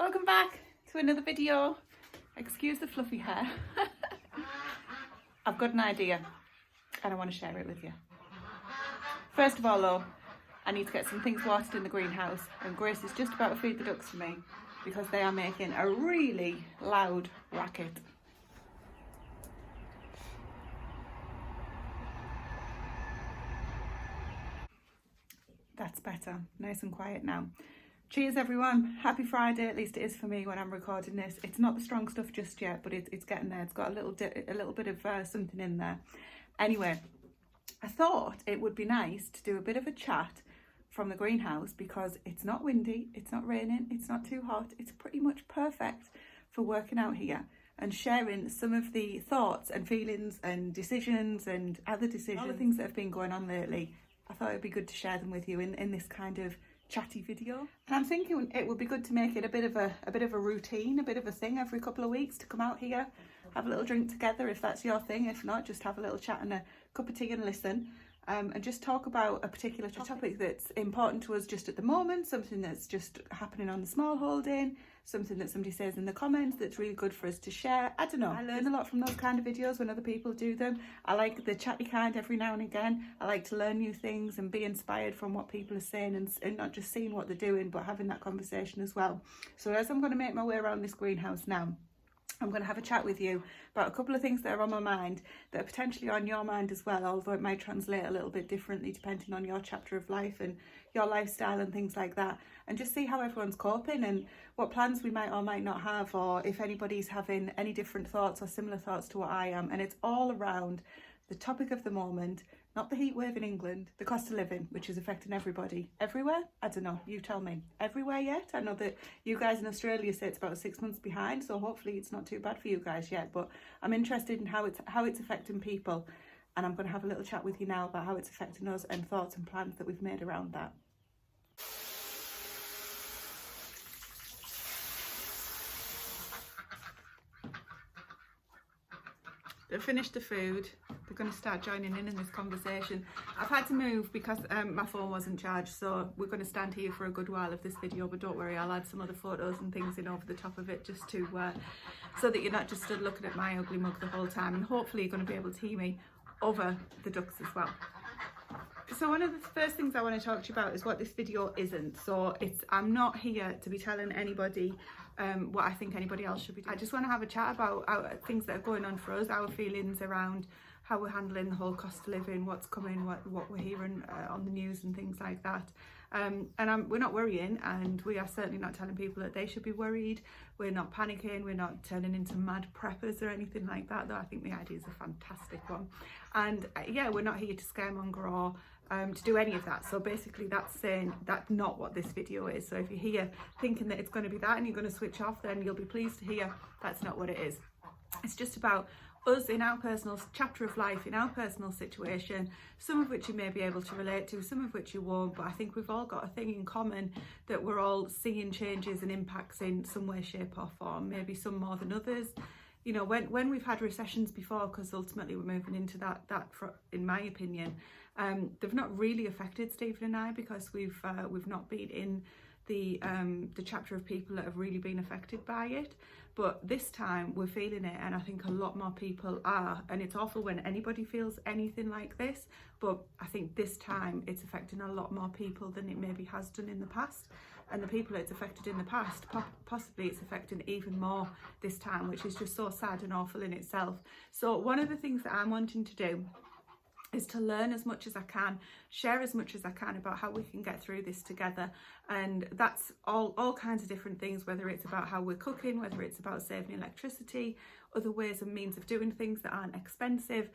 Welcome back to another video. Excuse the fluffy hair. I've got an idea and I want to share it with you. First of all though, I need to get some things watered in the greenhouse, and Grace is just about to feed the ducks for me because they are making a really loud racket. That's better, nice and quiet now. Cheers everyone, happy Friday, at least it is for me when I'm recording this. It's not the strong stuff just yet, but it's getting there. It's got a little bit of something in there. Anyway, I thought it would be nice to do a bit of a chat from the greenhouse because it's not windy, it's not raining, it's not too hot. It's pretty much perfect for working out here and sharing some of the thoughts and feelings and decisions and other decisions, all the things that have been going on lately. I thought it'd be good to share them with you in this kind of chatty video. And I'm thinking it would be good to make it a bit of a routine, a bit of a thing every couple of weeks to come out here, have a little drink together if that's your thing. If not, just have a little chat and a cup of tea and listen. And just talk about a particular topic that's important to us just at the moment, something that's just happening on the smallholding, something that somebody says in the comments that's really good for us to share. I don't know, I learn a lot from those kind of videos when other people do them. I like the chatty kind every now and again. I like to learn new things and be inspired from what people are saying and not just seeing what they're doing, but having that conversation as well. So as I'm going to make my way around this greenhouse now, I'm going to have a chat with you about a couple of things that are on my mind that are potentially on your mind as well, although it might translate a little bit differently depending on your chapter of life and your lifestyle and things like that, and just see how everyone's coping and what plans we might or might not have, or if anybody's having any different thoughts or similar thoughts to what I am. And it's all around the topic of the moment, not the heat wave in England, the cost of living, which is affecting everybody. Everywhere? I don't know, you tell me. Everywhere yet? I know that you guys in Australia say it's about 6 months behind, so hopefully it's not too bad for you guys yet, but I'm interested in how it's affecting people, and I'm going to have a little chat with you now about how it's affecting us and thoughts and plans that we've made around that. They've finished the food. They're going to start joining in this conversation. I've had to move because my phone wasn't charged, so we're going to stand here for a good while of this video, but don't worry, I'll add some other photos and things in over the top of it just to so that you're not just stood looking at my ugly mug the whole time, and hopefully you're going to be able to hear me over the ducks as well. So one of the first things I want to talk to you about is what this video isn't. So I'm not here to be telling anybody what I think anybody else should be doing. I just want to have a chat about things that are going on for us, our feelings around how we're handling the whole cost of living, what's coming, what we're hearing on the news and things like that. We're not worrying, and we are certainly not telling people that they should be worried. We're not panicking, we're not turning into mad preppers or anything like that, though I think the idea is a fantastic one. And yeah, we're not here to scaremonger or to do any of that. So basically that's saying that's not what this video is. So if you're here thinking that it's going to be that and you're going to switch off, then you'll be pleased to hear that's not what it is. It's just about us in our personal chapter of life, in our personal situation, some of which you may be able to relate to, some of which you won't, but I think we've all got a thing in common, that we're all seeing changes and impacts in some way, shape or form, maybe some more than others. You know, when we've had recessions before, because ultimately we're moving into that in my opinion, they've not really affected Stephen and I, because we've not been in the chapter of people that have really been affected by it. But this time we're feeling it, and I think a lot more people are, and it's awful when anybody feels anything like this, but I think this time it's affecting a lot more people than it maybe has done in the past. And the people it's affected in the past, possibly it's affecting even more this time, which is just so sad and awful in itself. So one of the things that I'm wanting to do is to learn as much as I can, share as much as I can about how we can get through this together. And that's all kinds of different things, whether it's about how we're cooking, whether it's about saving electricity, other ways and means of doing things that aren't expensive.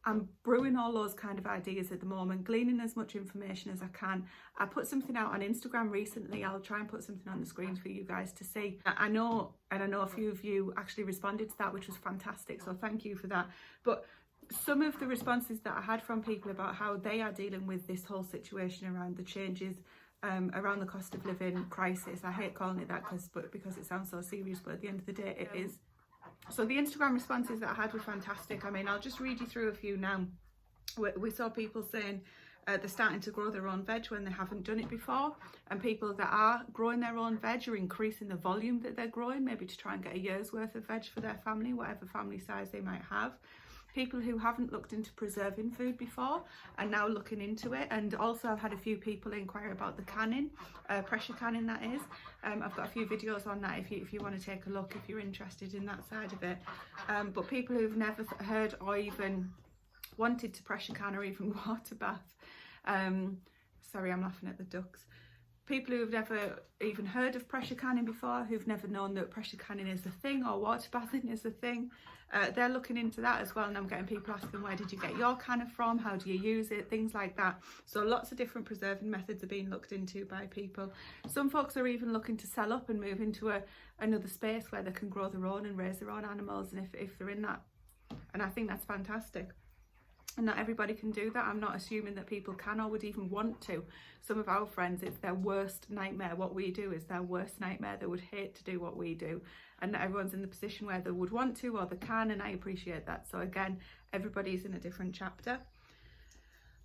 I'm brewing all those kind of ideas at the moment, gleaning as much information as I can. I put something out on Instagram recently. I'll try and put something on the screen for you guys to see. I know a few of you actually responded to that, which was fantastic, so thank you for that. But some of the responses that I had from people about how they are dealing with this whole situation around the changes around the cost of living crisis. I hate calling it that because it sounds so serious, but at the end of the day it is. So the Instagram responses that I had were fantastic. I mean, I'll just read you through a few now. We saw people saying They're starting to grow their own veg when they haven't done it before, and people that are growing their own veg are increasing the volume that they're growing, maybe to try and get a year's worth of veg for their family, whatever family size they might have. People who haven't looked into preserving food before are now looking into it. And also I've had a few people inquire about the canning, pressure canning that is. I've got a few videos on that if you want to take a look, if you're interested in that side of it. But people who've never heard or even wanted to pressure can or even water bath, sorry, I'm laughing at the ducks. People who've never even heard of pressure canning before, who've never known that pressure canning is a thing or water bathing is a thing, they're looking into that as well. And I'm getting people asking, where did you get your canner from? How do you use it? Things like that. So lots of different preserving methods are being looked into by people. Some folks are even looking to sell up and move into another space where they can grow their own and raise their own animals, and if they're in that. And I think that's fantastic. And not everybody can do that. I'm not assuming that people can or would even want to. Some of our friends, it's their worst nightmare. What we do is their worst nightmare. They would hate to do what we do. And not everyone's in the position where they would want to or they can, and I appreciate that. So again, everybody's in a different chapter.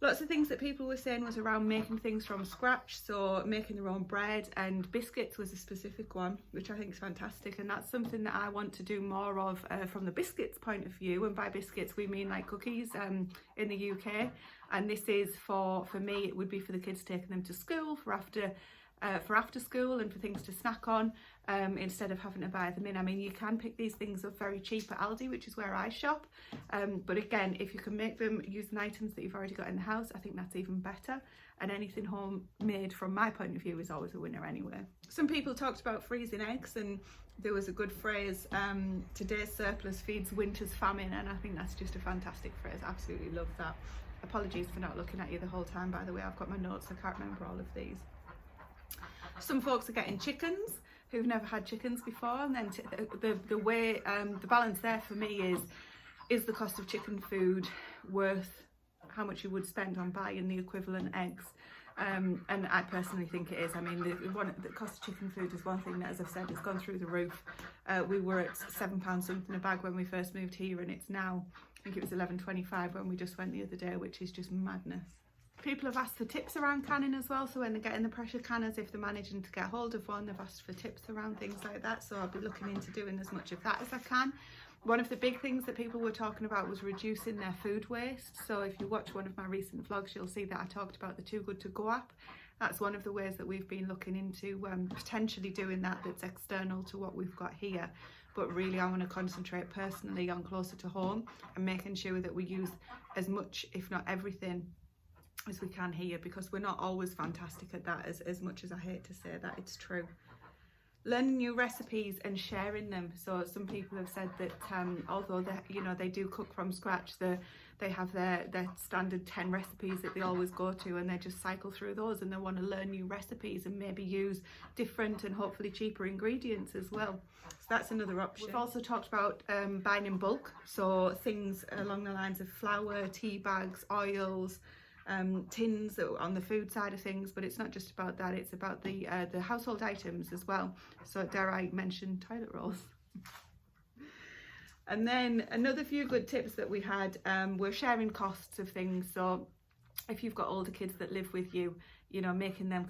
Lots of things that people were saying was around making things from scratch, so making their own bread, and biscuits was a specific one, which I think is fantastic, and that's something that I want to do more of from the biscuits point of view. And by biscuits we mean like cookies in the UK, and this is for me, it would be for the kids, taking them to school for after school and for things to snack on, instead of having to buy them in. I mean, you can pick these things up very cheap at Aldi, which is where I shop, but again, if you can make them using items that you've already got in the house, I think that's even better. And anything homemade from my point of view is always a winner anyway. Some people talked about freezing eggs, and there was a good phrase, today's surplus feeds winter's famine, and I think that's just a fantastic phrase. Absolutely love that. Apologies for not looking at you the whole time, by the way. I've got my notes, I can't remember all of these. Some folks are getting chickens who've never had chickens before, and then the balance there for me is the cost of chicken food worth how much you would spend on buying the equivalent eggs? And I personally think it is. I mean, the cost of chicken food is one thing that, as I've said, has gone through the roof. We were at £7 something a bag when we first moved here, and it's now, I think it was £11.25 when we just went the other day, which is just madness. People have asked for tips around canning as well, so when they're getting the pressure canners, if they're managing to get hold of one, they've asked for tips around things like that, so I'll be looking into doing as much of that as I can. One of the big things that people were talking about was reducing their food waste. So if you watch one of my recent vlogs, you'll see that I talked about the Too Good To Go app. That's one of the ways that we've been looking into potentially doing that, that's external to what we've got here. But really I want to concentrate personally on closer to home and making sure that we use as much, if not everything, as we can here, because we're not always fantastic at that, as much as I hate to say that, it's true. Learning new recipes and sharing them. So some people have said that although they do cook from scratch, they have their standard 10 recipes that they always go to, and they just cycle through those, and they want to learn new recipes and maybe use different and hopefully cheaper ingredients as well. So that's another option. We've also talked about buying in bulk, so things along the lines of flour, tea bags, oils, tins on the food side of things. But it's not just about that, it's about the household items as well. So dare I mention toilet rolls. And then another few good tips that we had were sharing costs of things. So if you've got older kids that live with you, making them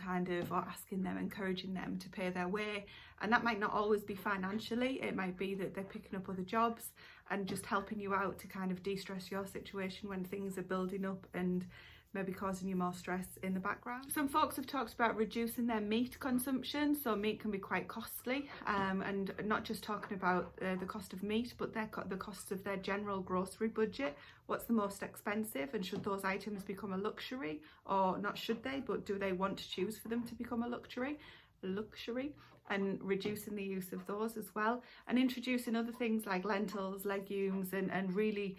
or asking them, encouraging them to pay their way. And that might not always be financially, it might be that they're picking up other jobs and just helping you out to kind of de-stress your situation when things are building up and maybe causing you more stress in the background. Some folks have talked about reducing their meat consumption. So meat can be quite costly, and not just talking about the cost of meat, but the costs of their general grocery budget. What's the most expensive, and should those items become a luxury, or not should they, but do they want to choose for them to become a luxury, and reducing the use of those as well, and introducing other things like lentils, legumes, and really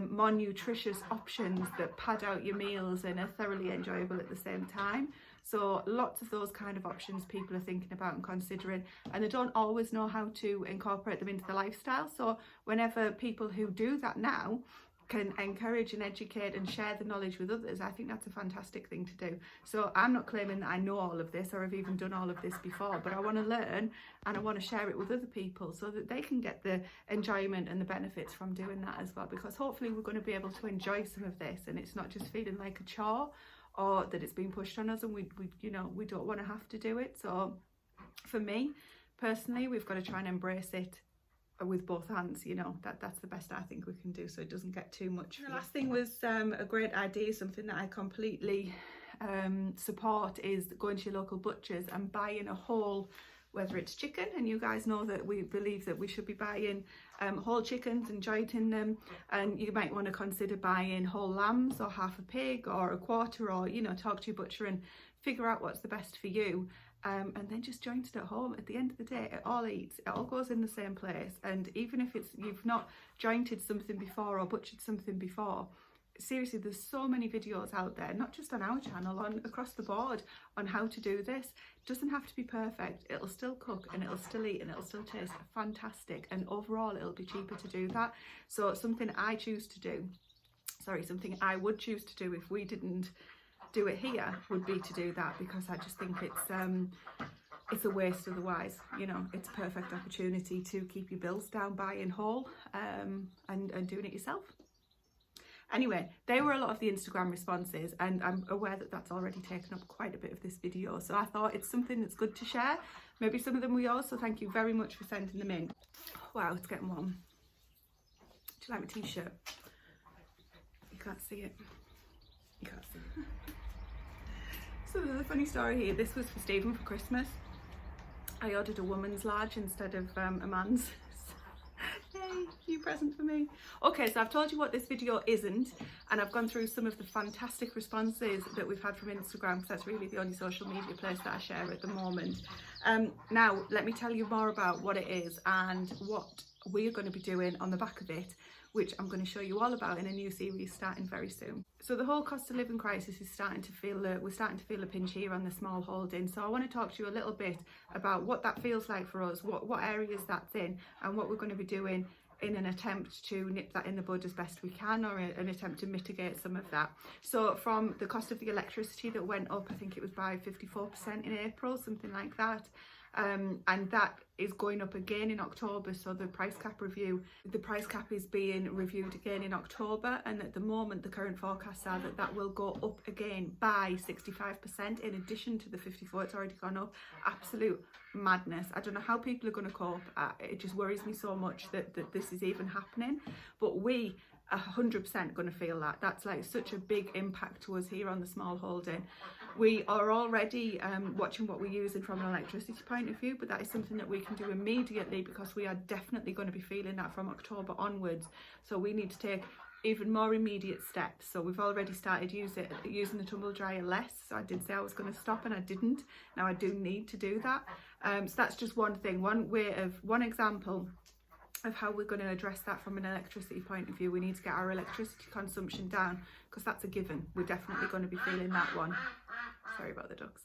more nutritious options that pad out your meals and are thoroughly enjoyable at the same time. So lots of those kind of options people are thinking about and considering, and they don't always know how to incorporate them into the lifestyle. So whenever people who do that now can encourage and educate and share the knowledge with others, I think that's a fantastic thing to do. So I'm not claiming that I know all of this or have even done all of this before, but I want to learn and I want to share it with other people so that they can get the enjoyment and the benefits from doing that as well, because hopefully we're going to be able to enjoy some of this and it's not just feeling like a chore or that it's been pushed on us, and we you know, we don't want to have to do it. So for me personally, we've got to try and embrace it with both hands. You know, that's the best I think we can do, so it doesn't get too much. The last thing was a great idea, something that I completely support, is going to your local butchers and buying a whole, whether it's chicken, and you guys know that we believe that we should be buying whole chickens and jointing them, and you might want to consider buying whole lambs or half a pig or a quarter, or, you know, talk to your butcher and figure out what's the best for you. And then just joint it at home. At the end of the day, it all eats, it all goes in the same place. And even if it's, you've not jointed something before or butchered something before, seriously, there's so many videos out there, not just on our channel, on across the board, on how to do this. It doesn't have to be perfect. It'll still cook and it'll still eat and it'll still taste fantastic, and overall it'll be cheaper to do that. So something I choose to do, sorry, something I would choose to do if we didn't do it here, would be to do that, because I just think it's a waste otherwise. You know, it's a perfect opportunity to keep your bills down buying whole and doing it yourself. Anyway, they were a lot of the Instagram responses, and I'm aware that that's already taken up quite a bit of this video, so I thought it's something that's good to share. Maybe some of them we also, thank you very much for sending them in. Wow, it's getting warm. Do you like my t-shirt? You can't see it. You can't see it. So there's a funny story here. This was for Stephen for Christmas. I ordered a woman's large instead of a man's. Yay, new present for me. Okay, so I've told you what this video isn't, and I've gone through some of the fantastic responses that we've had from Instagram, because that's really the only social media place that I share at the moment. Now let me tell you more about what it is and what we're going to be doing on the back of it, which I'm going to show you all about in a new series starting very soon. So the whole cost of living crisis is starting to feel, we're starting to feel a pinch here on the small holding. So I want to talk to you a little bit about what that feels like for us, what areas that's in, and what we're going to be doing in an attempt to nip that in the bud as best we can, or an attempt to mitigate some of that. So from the cost of the electricity that went up, I think it was by 54% in April, something like that. And that is going up again in October. So the price cap is being reviewed again in October, and at the moment the current forecasts are that that will go up again by 65% in addition to the 54. It's already gone up. Absolute madness. I don't know how people are going to cope. It just worries me so much that this is even happening, but we are 100% going to feel that. That's like such a big impact to us here on the small holding. We are already watching what we're using from an electricity point of view, but that is something that we can do immediately, because we are definitely going to be feeling that from October onwards. So we need to take even more immediate steps. So we've already started using the tumble dryer less. So I did say I was going to stop and I didn't. Now I do need to do that. So that's just one thing, one example of how we're going to address that from an electricity point of view. We need to get our electricity consumption down, because that's a given. We're definitely going to be feeling that one. Sorry about the ducks.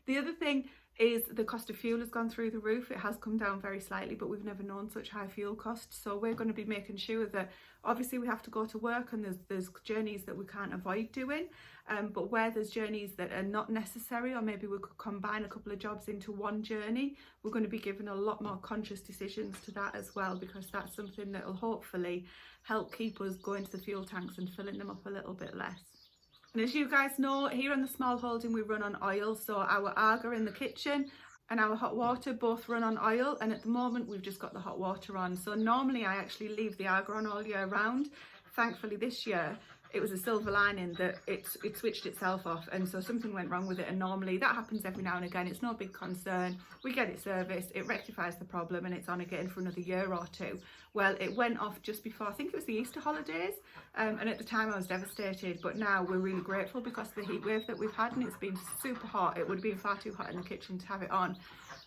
The other thing is the cost of fuel has gone through the roof. It has come down very slightly, but we've never known such high fuel costs. So we're going to be making sure that, obviously we have to go to work, and there's journeys that we can't avoid doing, but where there's journeys that are not necessary, or maybe we could combine a couple of jobs into one journey, we're going to be giving a lot more conscious decisions to that as well, because that's something that will hopefully help keep us going to the fuel tanks and filling them up a little bit less. And as you guys know, here on the small holding we run on oil, so our Aga in the kitchen and our hot water both run on oil, and at the moment we've just got the hot water on. So normally I actually leave the Aga on all year round. Thankfully this year it was a silver lining that it switched itself off, and so something went wrong with it, and normally that happens every now and again. It's no big concern. We get it serviced, it rectifies the problem, and it's on again for another year or two. Well, it went off just before, I think it was the Easter holidays, and at the time I was devastated, but now we're really grateful because of the heat wave that we've had, and it's been super hot. It would have been far too hot in the kitchen to have it on.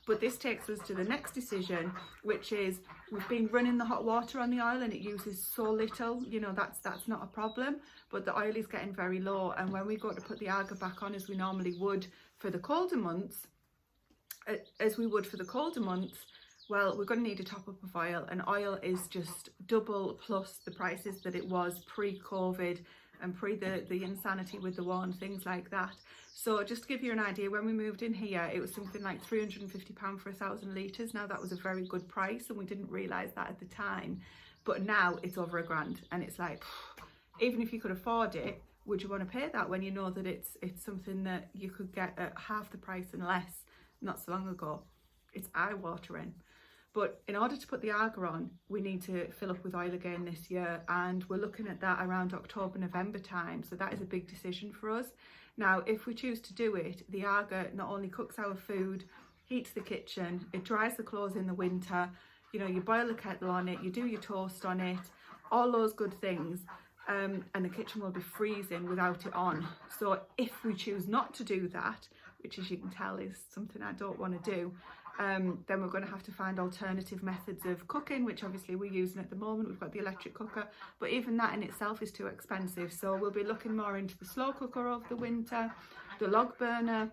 But this takes us to the next decision, which is we've been running the hot water on the oil and it uses so little, you know, that's not a problem, but the oil is getting very low, and when we go to put the Aga back on as we normally would for the colder months, well, we're going to need a top up of oil, and oil is just double plus the prices that it was pre-COVID and pre the insanity with the war and things like that. So just to give you an idea, when we moved in here it was something like £350 for 1,000 litres. Now that was a very good price, and we didn't realise that at the time, but now it's over £1,000, and it's like, even if you could afford it, would you want to pay that when you know that it's something that you could get at half the price and less not so long ago? It's eye-watering. But in order to put the Arga on, we need to fill up with oil again this year, and we're looking at that around October, November time. So that is a big decision for us. Now, if we choose to do it, the Arga not only cooks our food, heats the kitchen, it dries the clothes in the winter, you know, you boil the kettle on it, you do your toast on it, all those good things, and the kitchen will be freezing without it on. So if we choose not to do that, which as you can tell is something I don't want to do, then we're going to have to find alternative methods of cooking, which obviously we're using at the moment. We've got the electric cooker, but even that in itself is too expensive. So we'll be looking more into the slow cooker over the winter, the log burner,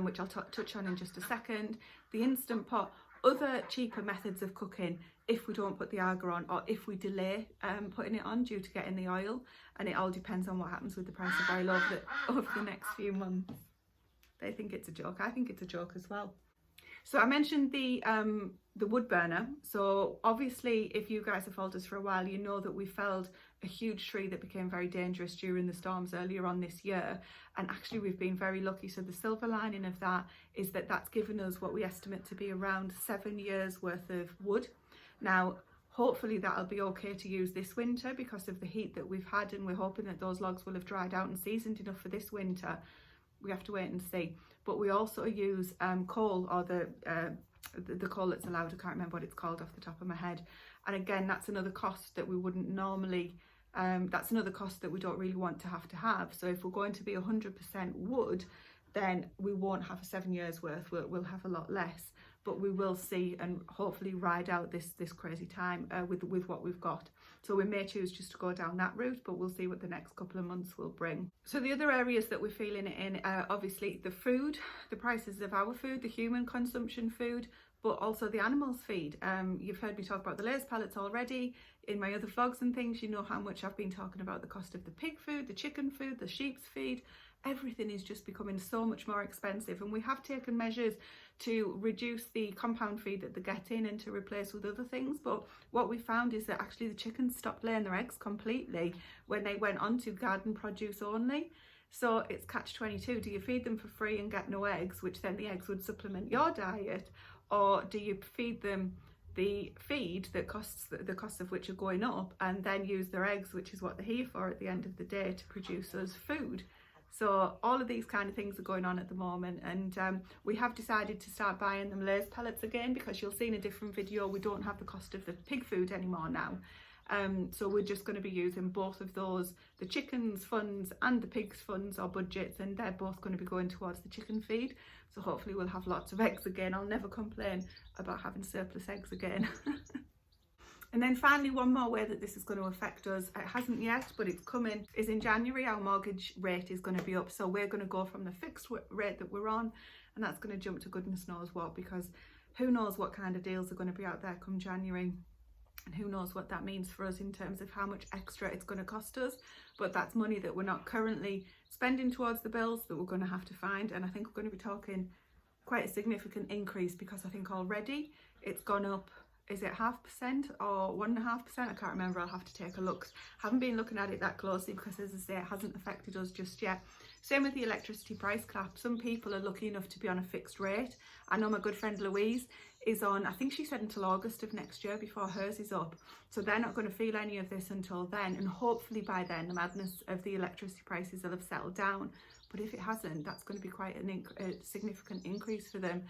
which I'll touch on in just a second, the Instant Pot, other cheaper methods of cooking if we don't put the Arga on, or if we delay putting it on due to getting the oil. And it all depends on what happens with the price of oil over the next few months. They think it's a joke. I think it's a joke as well. So I mentioned the wood burner. So obviously, if you guys have followed us for a while, you know that we felled a huge tree that became very dangerous during the storms earlier on this year. And actually, we've been very lucky. So the silver lining of that is that that's given us what we estimate to be around 7 years worth of wood. Now, hopefully that'll be okay to use this winter because of the heat that we've had, and we're hoping that those logs will have dried out and seasoned enough for this winter. We have to wait and see. But we also use coal, or the coal that's allowed. I can't remember what it's called off the top of my head. And again, that's another cost that we wouldn't normally, that's another cost that we don't really want to have. So if we're going to be 100% wood, then we won't have 7 years worth, we'll have a lot less. But we will see and hopefully ride out this crazy time with what we've got. So we may choose just to go down that route, but we'll see what the next couple of months will bring. So the other areas that we're feeling it in are obviously the food, the prices of our food, the human consumption food, but also the animals' feed. You've heard me talk about the Lay's pallets already. In my other vlogs and things, you know how much I've been talking about the cost of the pig food, the chicken food, the sheep's feed. Everything is just becoming so much more expensive, and we have taken measures to reduce the compound feed that they're getting and to replace with other things. But what we found is that actually the chickens stopped laying their eggs completely when they went on to garden produce only. So it's catch-22. Do you feed them for free and get no eggs, which then the eggs would supplement your diet, or do you feed them the feed that the costs of which are going up, and then use their eggs, which is what they're here for at the end of the day, to produce us food? So all of these kind of things are going on at the moment, and we have decided to start buying them Lay's pellets again, because you'll see in a different video we don't have the cost of the pig food anymore now. So we're just going to be using both of those, the chicken's funds and the pig's funds or budgets, and they're both going to be going towards the chicken feed. So hopefully we'll have lots of eggs again. I'll never complain about having surplus eggs again. And then finally, one more way that this is going to affect us, it hasn't yet, but it's coming, is in January our mortgage rate is going to be up. So we're going to go from the fixed rate that we're on, and that's going to jump to goodness knows what, because who knows what kind of deals are going to be out there come January, and who knows what that means for us in terms of how much extra it's going to cost us. But that's money that we're not currently spending towards the bills that we're going to have to find, and I think we're going to be talking quite a significant increase, because I think already it's gone up. Is it 0.5% or 1.5%? I can't remember. I'll have to take a look. Haven't been looking at it that closely because, as I say, it hasn't affected us just yet. Same with the electricity price cap. Some people are lucky enough to be on a fixed rate. I know my good friend Louise is on, I think she said until August of next year before hers is up. So they're not going to feel any of this until then. And hopefully by then the madness of the electricity prices will have settled down. But if it hasn't, that's going to be quite a significant increase for them.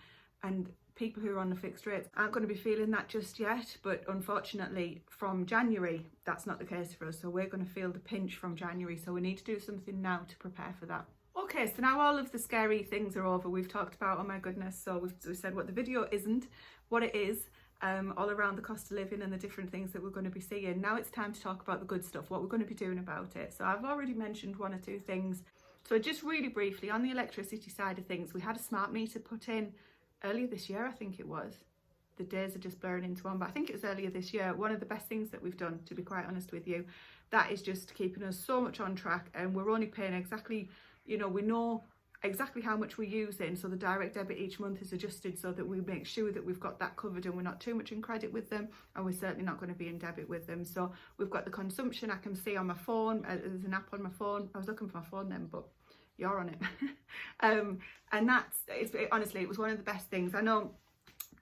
And people who are on the fixed rates aren't going to be feeling that just yet, but unfortunately from January that's not the case for us, so we're going to feel the pinch from January, so we need to do something now to prepare for that. Okay, so now all of the scary things are over. We've talked about, oh my goodness, so we've said what the video isn't, what it is, all around the cost of living and the different things that we're going to be seeing. Now it's time to talk about the good stuff, what we're going to be doing about it. So I've already mentioned one or two things. So just really briefly, on the electricity side of things, we had a smart meter put in earlier this year, I think it was. The days are just blurring into one, but I think it was earlier this year. One of the best things that we've done, to be quite honest with you. That is just keeping us so much on track, and we're only paying exactly, you know, we know exactly how much we're using, so the direct debit each month is adjusted so that we make sure that we've got that covered and we're not too much in credit with them, and we're certainly not going to be in debit with them. So we've got the consumption I can see on my phone. There's an app on my phone. I was looking for my phone then, but you're on it. And honestly, it was one of the best things. I know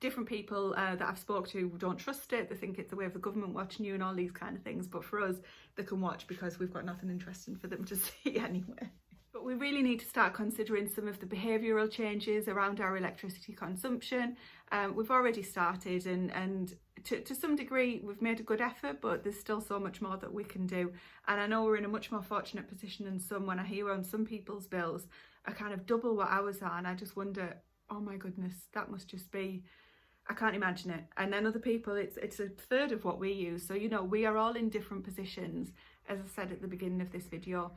different people that I've spoke to don't trust it. They think it's the way of the government watching you and all these kind of things, but for us they can watch because we've got nothing interesting for them to see anyway. But we really need to start considering some of the behavioural changes around our electricity consumption. We've already started, and to some degree we've made a good effort, but there's still so much more that we can do. And I know we're in a much more fortunate position than some. When I hear on some people's bills are kind of double what ours are, and I just wonder, oh my goodness, that must just be, I can't imagine it. And then other people, it's a third of what we use. So, you know, we are all in different positions, as I said at the beginning of this video,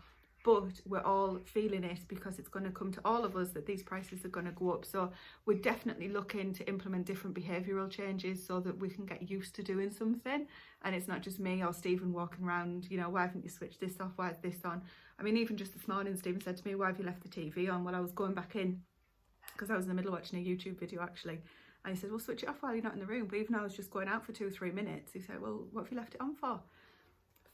but we're all feeling it because it's going to come to all of us that these prices are going to go up. So we're definitely looking to implement different behavioural changes so that we can get used to doing something, and it's not just me or Stephen walking around, you know, why haven't you switched this off, why is this on? I mean, even just this morning Stephen said to me, why have you left the TV on? Well, I was going back in because I was in the middle of watching a YouTube video actually, and he said, well, switch it off while you're not in the room. But even though I was just going out for 2 or 3 minutes, he said, well, what have you left it on for?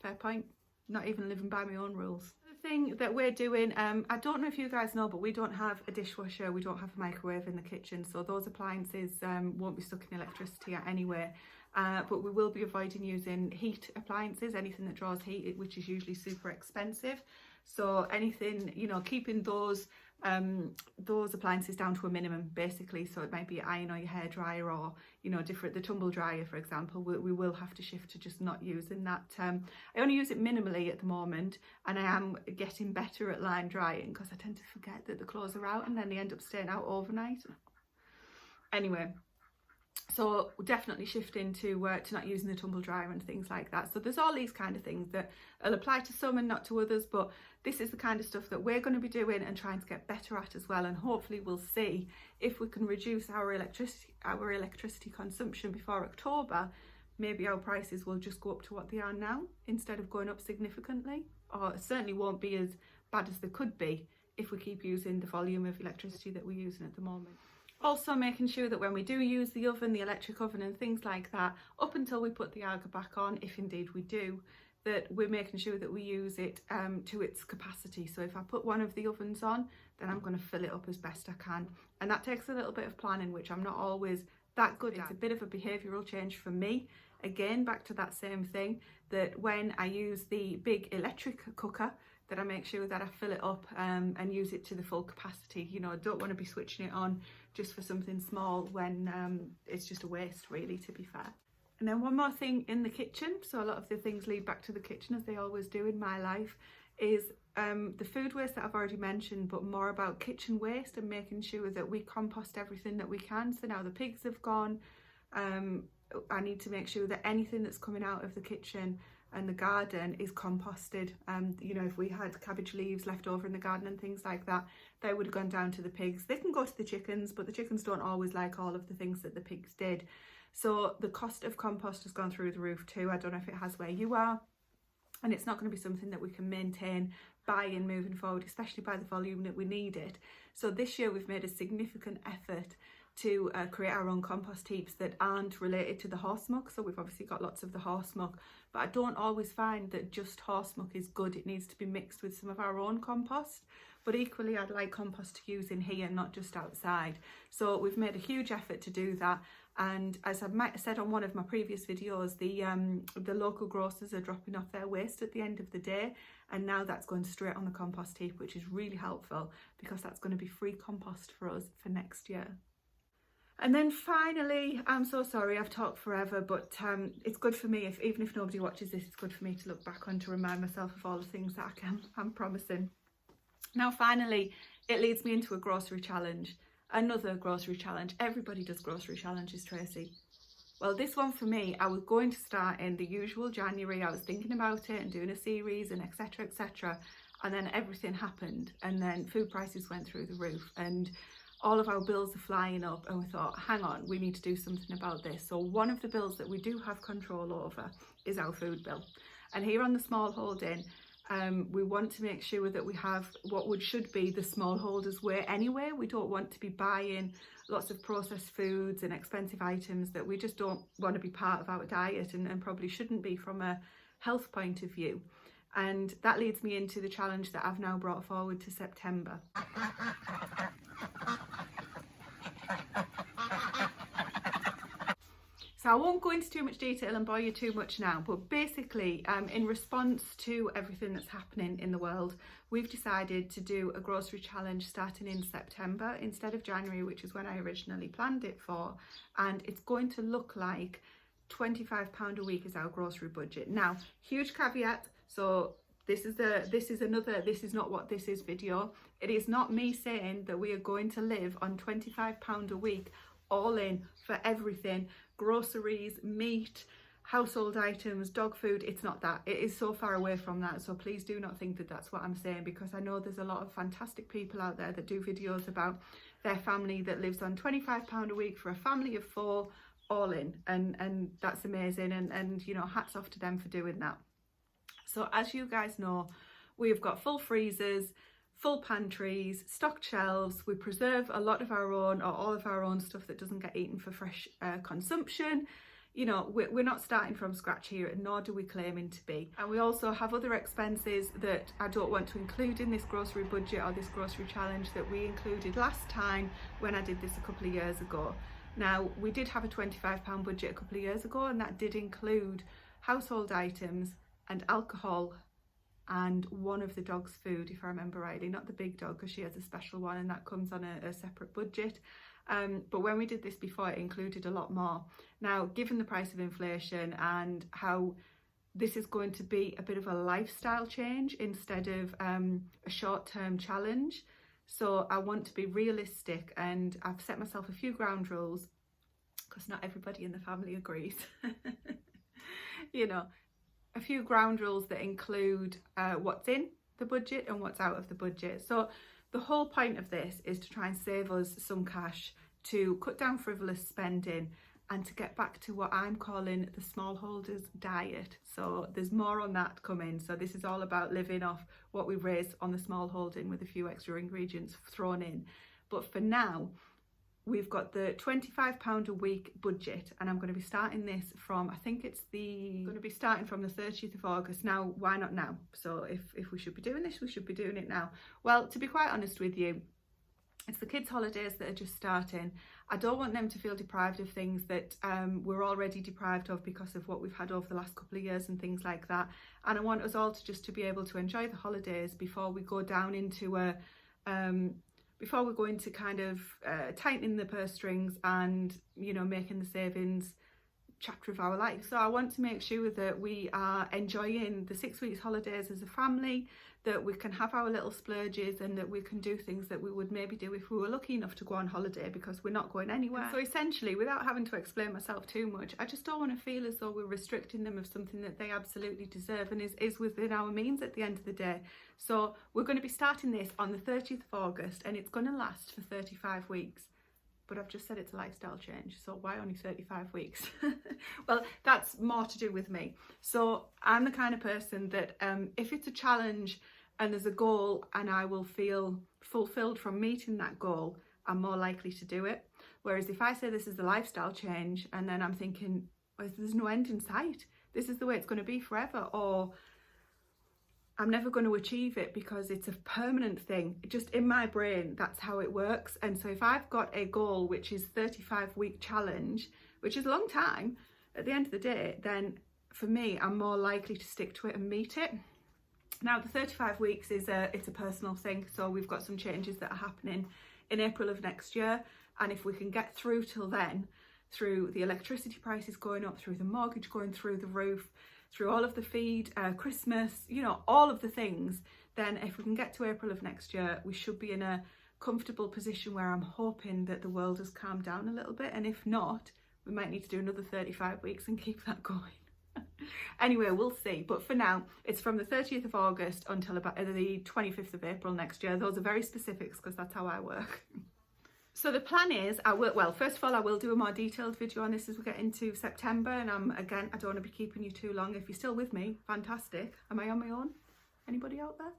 Fair point. Not even living by my own rules. The thing that we're doing, I don't know if you guys know, but we don't have a dishwasher, we don't have a microwave in the kitchen, so those appliances won't be stuck in electricity anyway. But we will be avoiding using heat appliances, anything that draws heat, which is usually super expensive. So anything, you know, keeping those appliances down to a minimum basically. So it might be your iron or your hairdryer, or, you know, the tumble dryer for example. We will have to shift to just not using that. I only use it minimally at the moment, and I am getting better at line drying because I tend to forget that the clothes are out and then they end up staying out overnight. Anyway, so definitely shifting to not using the tumble dryer and things like that. So there's all these kind of things that will apply to some and not to others, but this is the kind of stuff that we're going to be doing and trying to get better at as well. And hopefully we'll see if we can reduce our electricity consumption before October. Maybe our prices will just go up to what they are now instead of going up significantly, or it certainly won't be as bad as they could be if we keep using the volume of electricity that we're using at the moment. Also making sure that when we do use the oven, the electric oven and things like that, up until we put the Aga back on, if indeed we do, that we're making sure that we use it to its capacity. So if I put one of the ovens on, then I'm going to fill it up as best I can. And that takes a little bit of planning, which I'm not always that good at. It's a bit of a behavioural change for me. Again, back to that same thing, that when I use the big electric cooker, that I make sure that I fill it up and use it to the full capacity. You know, I don't want to be switching it on just for something small when it's just a waste really, to be fair. And then one more thing in the kitchen, so a lot of the things lead back to the kitchen as they always do in my life, is the food waste that I've already mentioned, but more about kitchen waste and making sure that we compost everything that we can. So now the pigs have gone, I need to make sure that anything that's coming out of the kitchen and the garden is composted. You know, if we had cabbage leaves left over in the garden and things like that, they would have gone down to the pigs. They can go to the chickens, but the chickens don't always like all of the things that the pigs did. So the cost of compost has gone through the roof too. I don't know if it has where you are, and it's not going to be something that we can maintain buying moving forward, especially by the volume that we need it. So this year we've made a significant effort to create our own compost heaps that aren't related to the horse muck. So we've obviously got lots of the horse muck, but I don't always find that just horse muck is good. It needs to be mixed with some of our own compost. But equally, I'd like compost to use in here, not just outside. So we've made a huge effort to do that. And as I might have said on one of my previous videos, the local grocers are dropping off their waste at the end of the day. And now that's going straight on the compost heap, which is really helpful because that's going to be free compost for us for next year. And then finally, I'm so sorry I've talked forever, but it's good for me, even if nobody watches this, it's good for me to look back on to remind myself of all the things that I'm promising. Now finally, it leads me into a grocery challenge. Another grocery challenge. Everybody does grocery challenges, Tracy. Well, this one for me, I was going to start in the usual January. I was thinking about it and doing a series and etc, etc. And then everything happened, and then food prices went through the roof and all of our bills are flying up, and we thought, hang on, we need to do something about this. So one of the bills that we do have control over is our food bill. And here on the Smallholding, We want to make sure that we have what should be the smallholders way anyway. We don't want to be buying lots of processed foods and expensive items that we just don't want to be part of our diet, and probably shouldn't be from a health point of view. And that leads me into the challenge that I've now brought forward to September. So I won't go into too much detail and bore you too much now, but basically in response to everything that's happening in the world, we've decided to do a grocery challenge starting in September instead of January, which is when I originally planned it for. And it's going to look like £25 a week is our grocery budget. Now, huge caveat, so this is not what this is video. It is not me saying that we are going to live on £25 a week all in for everything, groceries, meat, household items, dog food. It's not that. It is so far away from that, so please do not think that that's what I'm saying, because I know there's a lot of fantastic people out there that do videos about their family that lives on £25 a week for a family of 4 all in, and that's amazing, and you know, hats off to them for doing that. So as you guys know, we've got full freezers, full pantries, stocked shelves. We preserve a lot of our own, or all of our own stuff that doesn't get eaten for fresh consumption. You know, we're not starting from scratch here, nor do we claiming to be. And we also have other expenses that I don't want to include in this grocery budget or this grocery challenge that we included last time when I did this a couple of years ago. Now, we did have a £25 budget a couple of years ago, and that did include household items and alcohol and one of the dog's food, if I remember rightly, not the big dog because she has a special one and that comes on a separate budget. But when we did this before, it included a lot more. Now, given the price of inflation and how this is going to be a bit of a lifestyle change instead of a short-term challenge, so I want to be realistic, and I've set myself a few ground rules because not everybody in the family agrees. You know, a few ground rules that include what's in the budget and what's out of the budget. So the whole point of this is to try and save us some cash, to cut down frivolous spending, and to get back to what I'm calling the smallholders diet. So there's more on that coming. So this is all about living off what we raise on the smallholding with a few extra ingredients thrown in. But for now, we've got the £25 a week budget, and I'm going to be starting this from, I think it's going to be starting from the 30th of August. Now, why not now? So if we should be doing this, we should be doing it now. Well, to be quite honest with you, it's the kids' holidays that are just starting. I don't want them to feel deprived of things that we're already deprived of because of what we've had over the last couple of years and things like that. And I want us all to be able to enjoy the holidays before we go down into a before we go into kind of tightening the purse strings and, you know, making the savings chapter of our life. So I want to make sure that we are enjoying the 6 weeks holidays as a family, that we can have our little splurges, and that we can do things that we would maybe do if we were lucky enough to go on holiday, because we're not going anywhere. So essentially, without having to explain myself too much, I just don't want to feel as though we're restricting them of something that they absolutely deserve and is within our means at the end of the day. So we're going to be starting this on the 30th of August, and it's going to last for 35 weeks. But I've just said it's a lifestyle change, so why only 35 weeks? Well, that's more to do with me. So I'm the kind of person that if it's a challenge and there's a goal and I will feel fulfilled from meeting that goal, I'm more likely to do it. Whereas if I say this is a lifestyle change and then I'm thinking, well, there's no end in sight, this is the way it's going to be forever, or I'm never going to achieve it because it's a permanent thing. Just in my brain, that's how it works. And so if I've got a goal, which is 35-week challenge, which is a long time, at the end of the day, then for me, I'm more likely to stick to it and meet it. Now, the 35 weeks it's a personal thing. So we've got some changes that are happening in April of next year. And if we can get through till then, through the electricity prices going up, through the mortgage going through the roof, through all of the feed, Christmas, you know, all of the things, then if we can get to April of next year, we should be in a comfortable position where I'm hoping that the world has calmed down a little bit. And if not, we might need to do another 35 weeks and keep that going. Anyway, we'll see. But for now, it's from the 30th of August until about the 25th of April next year. Those are very specifics because that's how I work. So the plan is, first of all, I will do a more detailed video on this as we get into September. And again, I don't want to be keeping you too long. If you're still with me, fantastic. Am I on my own? Anybody out there?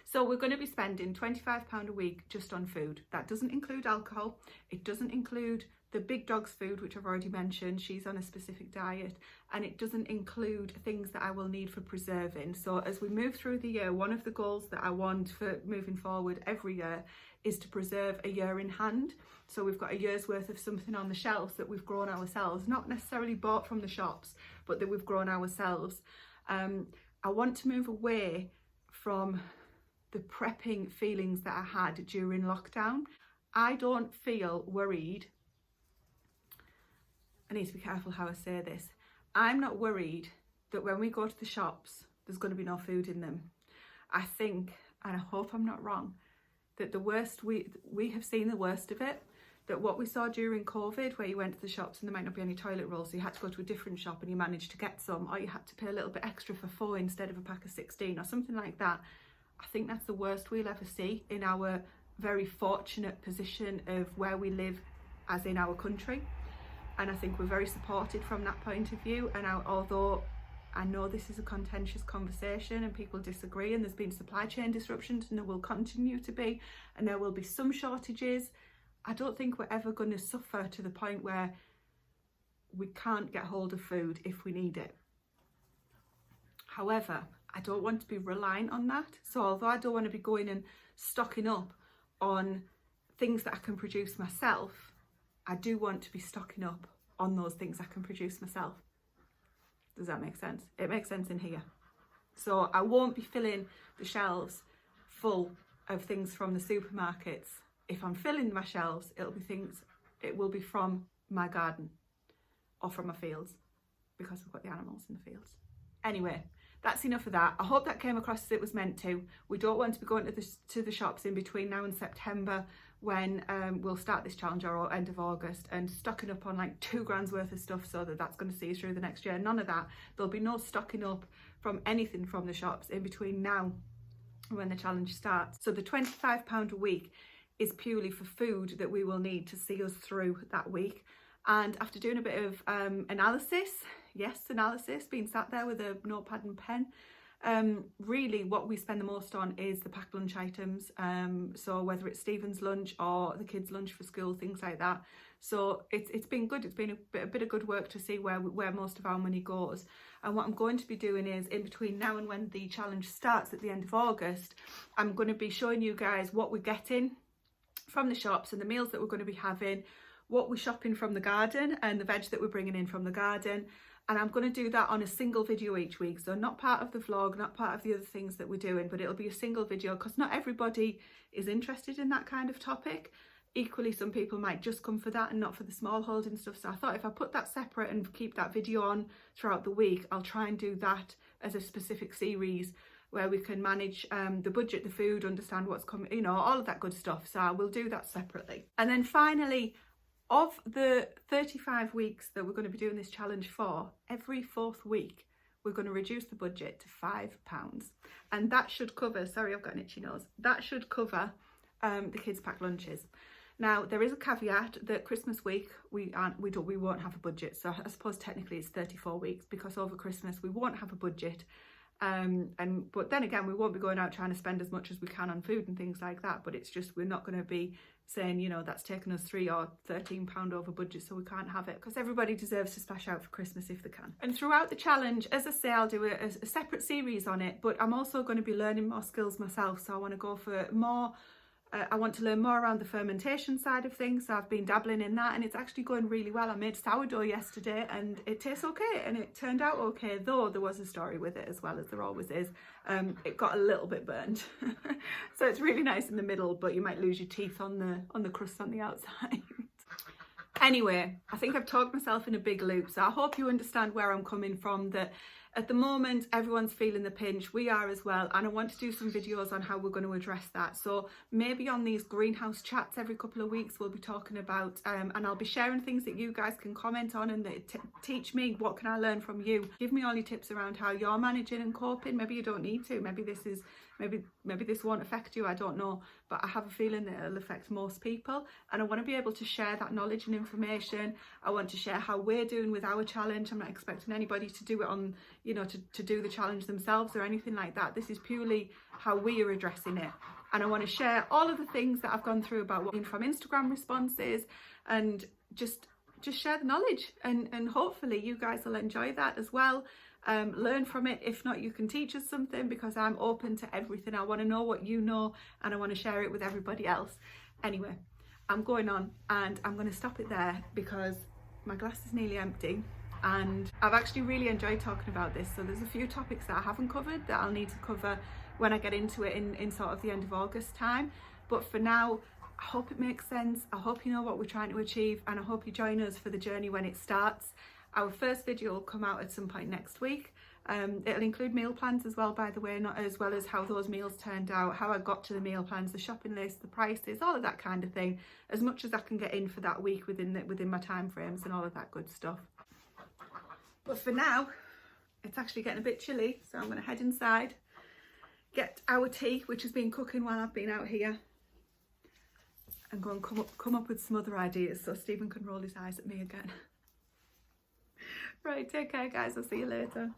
So we're going to be spending £25 a week just on food. That doesn't include alcohol. It doesn't include the big dog's food, which I've already mentioned. She's on a specific diet, and it doesn't include things that I will need for preserving. So as we move through the year, one of the goals that I want for moving forward every year is to preserve a year in hand. So we've got a year's worth of something on the shelves that we've grown ourselves, not necessarily bought from the shops, but that we've grown ourselves. I want to move away from the prepping feelings that I had during lockdown. I don't feel worried. I need to be careful how I say this. I'm not worried that when we go to the shops, there's going to be no food in them. I think, and I hope I'm not wrong, that the worst, we have seen the worst of it. That what we saw during COVID, where you went to the shops and there might not be any toilet rolls, so you had to go to a different shop and you managed to get some, or you had to pay a little bit extra for 4 instead of a pack of 16 or something like that. I think that's the worst we'll ever see in our very fortunate position of where we live as in our country. And I think we're very supported from that point of view. And although I know this is a contentious conversation and people disagree, and there's been supply chain disruptions and there will continue to be, and there will be some shortages, I don't think we're ever going to suffer to the point where we can't get hold of food if we need it. However, I don't want to be reliant on that. So although I don't want to be going and stocking up on things that I can produce myself, I do want to be stocking up on those things I can produce myself. Does that make sense? It makes sense in here. So I won't be filling the shelves full of things from the supermarkets. If I'm filling my shelves, it will be from my garden or from my fields, because we've got the animals in the fields. Anyway, that's enough of that. I hope that came across as it was meant to. We don't want to be going to the shops in between now and September, when we'll start this challenge, or end of August, and stocking up on like £2 worth of stuff so that that's going to see us through the next year. None of that. There'll be no stocking up from anything from the shops in between now and when the challenge starts. So the £25 a week is purely for food that we will need to see us through that week. And after doing a bit of analysis, being sat there with a notepad and pen, really what we spend the most on is the packed lunch items. So whether it's Stephen's lunch or the kids' lunch for school, things like that. So it's been good. It's been a bit of good work to see where most of our money goes. And what I'm going to be doing is, in between now and when the challenge starts at the end of August, I'm going to be showing you guys what we're getting from the shops and the meals that we're going to be having, what we're shopping from the garden and the veg that we're bringing in from the garden. And I'm going to do that on a single video each week. So not part of the vlog, not part of the other things that we're doing, but it'll be a single video, because not everybody is interested in that kind of topic. Equally, some people might just come for that and not for the small holding stuff. So I thought if I put that separate and keep that video on throughout the week, I'll try and do that as a specific series where we can manage the budget, the food, understand what's coming, you know, all of that good stuff. So I will do that separately. And then finally, of the 35 weeks that we're going to be doing this challenge for, every 4th week we're going to reduce the budget to £5, and that should cover, sorry I've got an itchy nose, that should cover the kids' packed lunches. Now there is a caveat that Christmas week we won't have a budget, so I suppose technically it's 34 weeks, because over Christmas we won't have a budget. But then again, we won't be going out trying to spend as much as we can on food and things like that, but it's just, we're not going to be saying, you know, that's taken us £3 or £13 over budget, so we can't have it, because everybody deserves to splash out for Christmas if they can. And throughout the challenge, as I say, I'll do a separate series on it, but I'm also going to be learning more skills myself. So I want to go for more, I want to learn more around the fermentation side of things. So I've been dabbling in that, and it's actually going really well. I made sourdough yesterday and it tastes okay, and it turned out okay, though there was a story with it, as well as there always is. It got a little bit burnt. So it's really nice in the middle, but you might lose your teeth on the crust on the outside. Anyway, I think I've talked myself in a big loop, so I hope you understand where I'm coming from, that at the moment everyone's feeling the pinch, we are as well, and I want to do some videos on how we're going to address that. So maybe on these greenhouse chats every couple of weeks we'll be talking about, and I'll be sharing things that you guys can comment on and that teach me, what can I learn from you. Give me all your tips around how you're managing and coping. Maybe you don't need to, maybe this is maybe this won't affect you, I don't know, but I have a feeling that it'll affect most people, and I want to be able to share that knowledge and information. I want to share how we're doing with our challenge. I'm not expecting anybody to do it on, you know, to do the challenge themselves or anything like that. This is purely how we are addressing it, and I want to share all of the things that I've gone through about what from Instagram responses, and just share the knowledge, and hopefully you guys will enjoy that as well. Learn from it. If not, you can teach us something, because I'm open to everything. I want to know what you know, and I want to share it with everybody else. Anyway, I'm going on, and I'm going to stop it there because my glass is nearly empty, and I've actually really enjoyed talking about this. So there's a few topics that I haven't covered that I'll need to cover when I get into it in sort of the end of August time, but for now, I hope it makes sense. I hope you know what we're trying to achieve, and I hope you join us for the journey when it starts. Our first video will come out at some point next week. It'll include meal plans as well, by the way, not as well as how those meals turned out, how I got to the meal plans, the shopping list, the prices, all of that kind of thing, as much as I can get in for that week within my time frames and all of that good stuff. But for now, it's actually getting a bit chilly, so I'm going to head inside, get our tea, which has been cooking while I've been out here, and go and come up with some other ideas so Stephen can roll his eyes at me again. Right, take care guys, I'll see you later.